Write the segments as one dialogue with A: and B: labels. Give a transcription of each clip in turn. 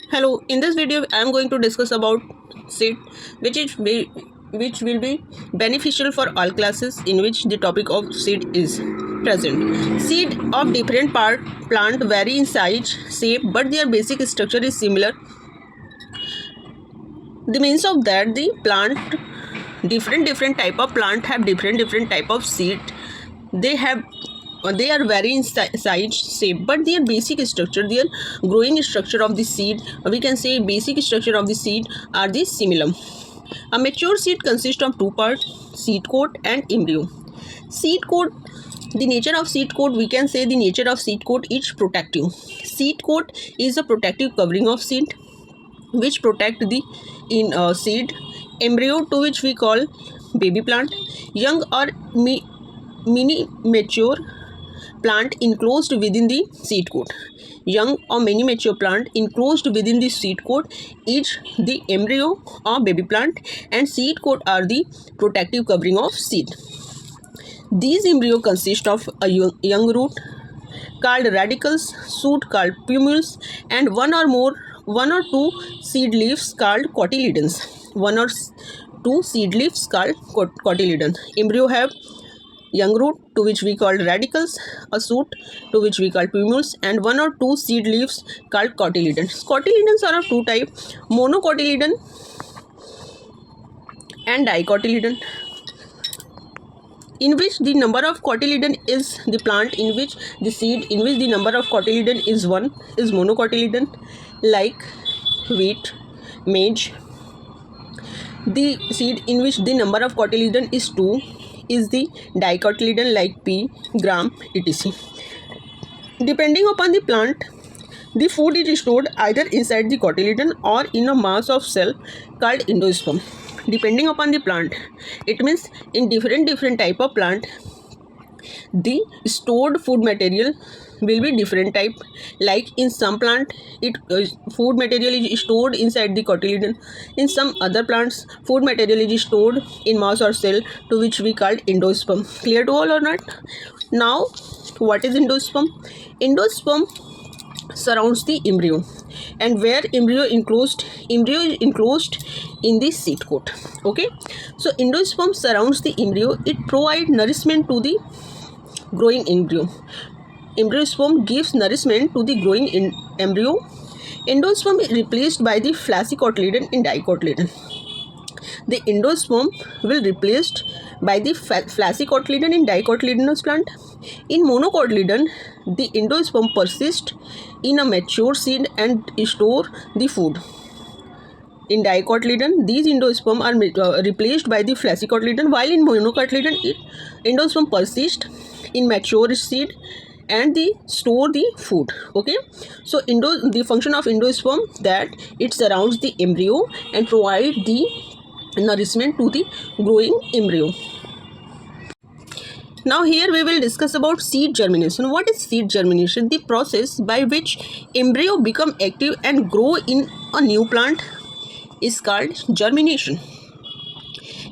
A: Hello, in this video I am going to discuss about seed which will be beneficial for all classes in which the topic of seed is present. Seed of different plant vary in size, shape, but their basic structure is similar. The means of that the plant different type of plant have different type of seed. They are vary in size, shape, but their basic structure, their growing structure of the seed, we can say basic structure of the seed are the similar. A mature seed consists of two parts, seed coat and embryo. Seed coat, the nature of seed coat, we can say the nature of seed coat is protective. Seed coat is a protective covering of seed which protect the seed. Embryo, to which we call baby plant, young or mini mature plant enclosed within the seed coat. Young or mini mature plant enclosed within the seed coat is the embryo or baby plant, and seed coat are the protective covering of seed. These embryo consist of a young root called radicals, shoot called plumule, and one or two seed leaves called cotyledons. One or two seed leaves called cotyledon. Embryo have young root, to which we call radicals, a shoot, to which we call plumules, and one or two seed leaves called cotyledons. Cotyledons are of two types: monocotyledon and dicotyledon, in which the number of cotyledon is the plant in which the seed in which the number of cotyledon is one is monocotyledon, like wheat, maize. The seed in which the number of cotyledon is 2 is the dicotyledon, like pea, gram, etc. Depending upon the plant, the food is stored either inside the cotyledon or in a mass of cell called endosperm. Depending upon the plant, it means in different type of plant, the stored food material will be different type. Like in some plant, food material is stored inside the cotyledon. In some other plants, food material is stored in mass or cell, to which we call endosperm. Clear to all or not? Now, what is endosperm? Endosperm surrounds the embryo, and where embryo is enclosed in the seed coat. Okay, so endosperm surrounds the embryo. It provides nourishment to the growing embryo. Embryosperm gives nourishment to the growing embryo. Endosperm is replaced by the flaccotyledon in dicotyledon. The endosperm will replaced by the flaccotyledon in dicotyledonous plant. In monocotyledon, the endosperm persists in a mature seed and store the food. In dicotyledon, these endosperm are replaced by the flaccotyledon, while in monocotyledon, endosperm persists in mature seed and they store the food. Okay, so the function of endosperm that it surrounds the embryo and provide the nourishment to the growing embryo. Now here we will discuss about seed germination. What is seed germination? The process by which embryo become active and grow in a new plant is called germination.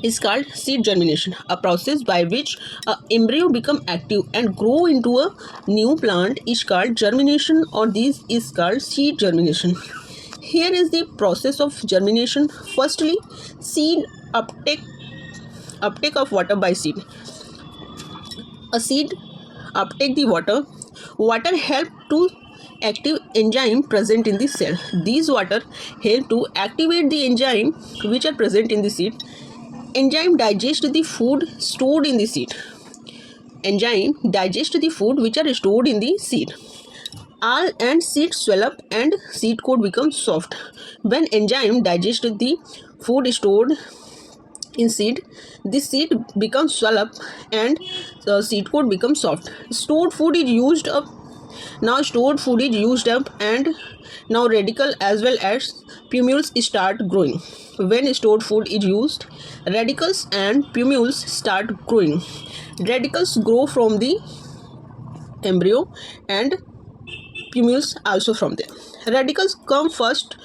A: Is called seed germination. A process by which an embryo become active and grow into a new plant is called germination, or this is called seed germination. Here is the process of germination. Firstly, seed uptake of water by seed. A seed uptake the water. Water help to active enzyme present in the cell. These water help to activate the enzyme which are present in the seed. Enzyme digest the food stored in the seed. Enzyme digest the food which are stored in the seed. All and seed swell up and seed coat becomes soft. When enzyme digest the food stored in seed, the seed becomes swell up and the seed coat becomes soft. Stored food is used up. Now stored food is used up, and now radical as well as plumules start growing. When stored food is used, radicals and plumules start growing. Radicals grow from the embryo and plumules also from there. Radicals come first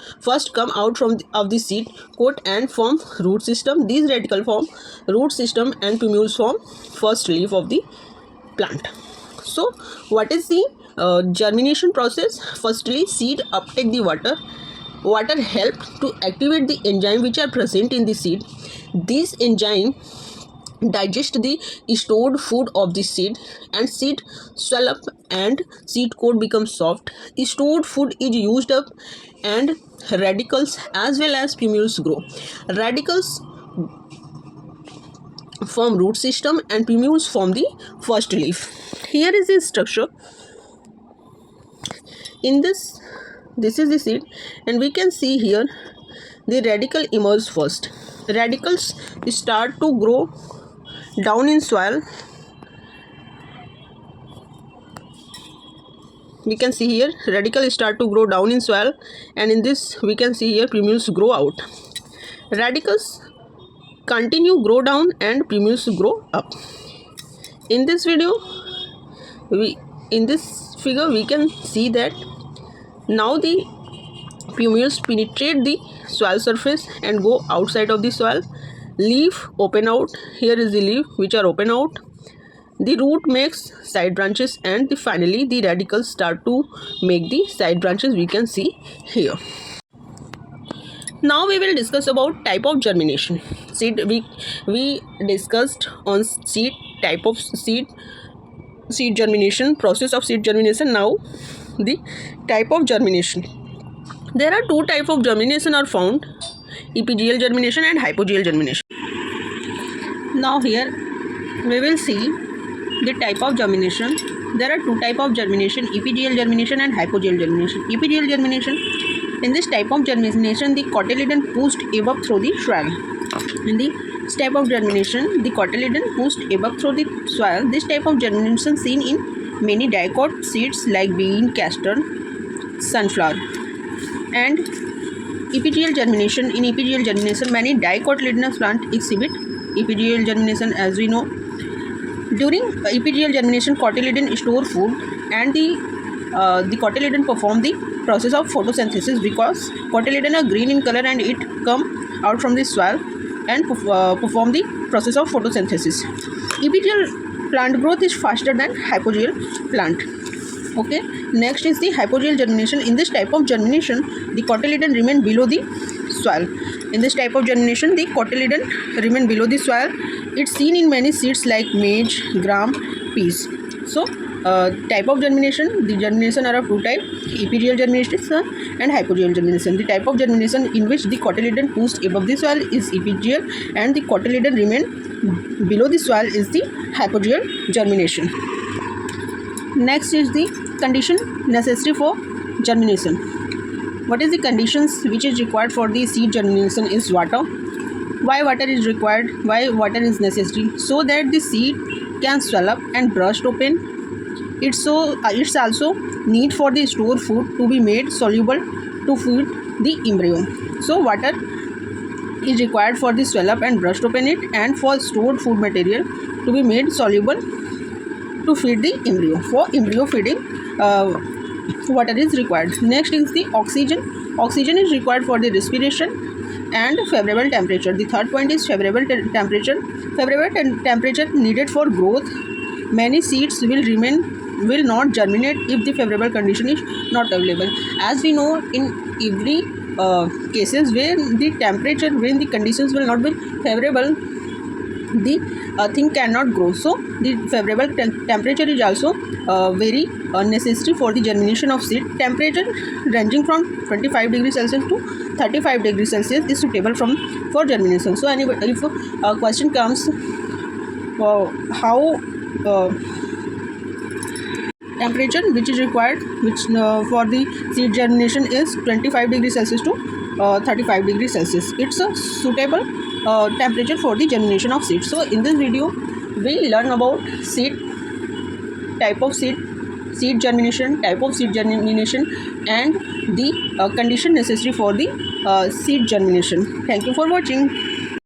A: come out from of the seed coat and form root system. These radicals form root system and plumules form first leaf of the plant. So what is the germination process? Firstly, seed uptake the water. Water helps to activate the enzyme which are present in the seed. These enzyme digest the stored food of the seed, and seed swell up and seed coat becomes soft. Stored food is used up and radicals as well as pumils grow. Radicals form root system and pumils form the first leaf. Here is the structure. In this is the seed, and we can see here the radical emerge first. Radicals start to grow down in soil. We can see here radicals start to grow down in soil, and in this we can see here pumils grow out. Radicals continue grow down and pumils grow up. In this video, in this figure we can see that now the pumils penetrate the soil surface and go outside of the soil. Leaf open out. Here is the leaf which are open out. The root makes side branches, and finally the radicals start to make the side branches. We can see here. Now we will discuss about type of germination. Seed we discussed on seed, type of seed germination, process of seed germination. Now the type of germination. There are two types of germination are found: epigeial germination and hypogeial germination. Now here we will see the type of germination. There are two types of germination: epigeial germination and hypogeial germination. Epigeial germination, in this type of germination, the cotyledon pushed above through the soil. In this type of germination, the cotyledon pushed above through the soil. This type of germination seen in many dicot seeds like bean, castor, sunflower. And epigeial germination, in epigeial germination, many dicotyledonous plants exhibit epigeial germination. As we know, during epigeial germination, cotyledon store food, and the cotyledon perform the process of photosynthesis, because cotyledon are green in color and it come out from the soil and perform the process of photosynthesis. Epigeial plant growth is faster than hypogeial plant. Okay, next is the hypogeial germination. In this type of germination, the cotyledon remain below the soil. In this type of germination, the cotyledon remain below the soil. It's seen in many seeds like maize, gram, peas. So type of germination, the germination are of two types: epigeial germination and hypogeial germination. The type of germination in which the cotyledon pushed above the soil is epigeial, and the cotyledon remain below the soil is the hypogeial germination. Next is the condition necessary for germination. What is the conditions which is required for the seed germination is water. Why water is required? Why water is necessary? So that the seed can swell up and burst open. It's also need for the stored food to be made soluble to feed the embryo. So water is required for the swell up and burst open it, and for stored food material to be made soluble to feed the embryo. For embryo feeding, water is required. Next is the oxygen. Oxygen is required for the respiration and favorable temperature. The third point is favorable temperature. Favorable temperature needed for growth. Many seeds will not germinate if the favorable condition is not available. As we know, in every cases where the temperature, when the conditions will not be favorable, the thing cannot grow. So the favorable temperature is also very necessary for the germination of seed. Temperature ranging from 25 degrees Celsius to 35 degrees Celsius is suitable for germination. So if a question comes, how temperature which is required, which for the seed germination is 25 degrees Celsius to 35 degrees Celsius. It's a suitable temperature for the germination of seeds. So in this video we learn about seed, type of seed germination, type of seed germination, and the condition necessary for the seed germination. Thank you for watching.